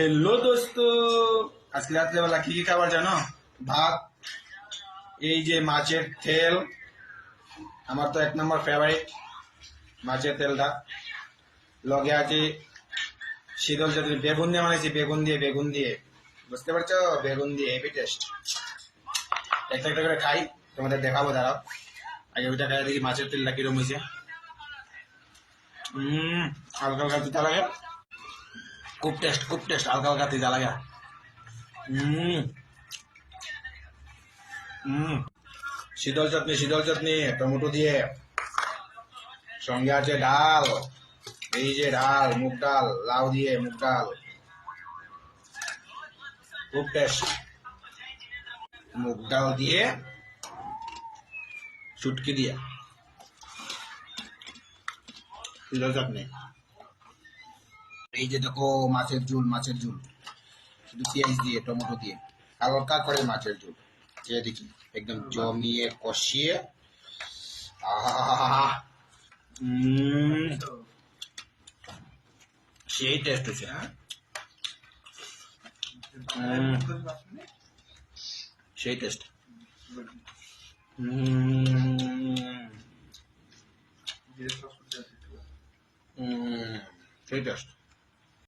Hello दोस्तों আজকে রাত্রেবেলা কি কি খাবার জানো? ভাত, এই যে মাছের তেল, আমার তো এক নম্বর ফেভারিট মাছের তেলটা। লগে আছে শীতল চাটনি, বেগুন দিয়ে বানাইছি, বেগুন দিয়ে বুঝতে পারছো? বেগুন দিয়ে হেভি টেস্ট। একটা একটা করে খাই, তোমাদের দেখাবো, দাঁড়াও। আগে ওইটা খাই দেখি মাছের তেলটা কিরম হয়েছে। হালকা হালকা তিতা লাগে, খুব টেস্ট, হালকা হালকা তিতা লাগে। হম হম শীতল চাটনি টমেটো দিয়ে, সঙ্গে আছে ডাল, এই যে ডাল, মুগ ডাল, লাউ দিয়ে মুগ ডাল, খুব টেস্ট। মুগ ডাল দিয়ে শুটকি দিয়ে শীতল চাটনি। এই যে দেখো মাছের ঝুল শুধু পেঁয়াজ দিয়ে টমেটো দিয়ে, হালকা করে মাছের ঝুল, যে দেখি একদম জমিয়ে কষিয়ে। আহা, সেই টেস্ট হচ্ছে। হ্যাঁ, সেই টেস্ট। সেই টেস্ট।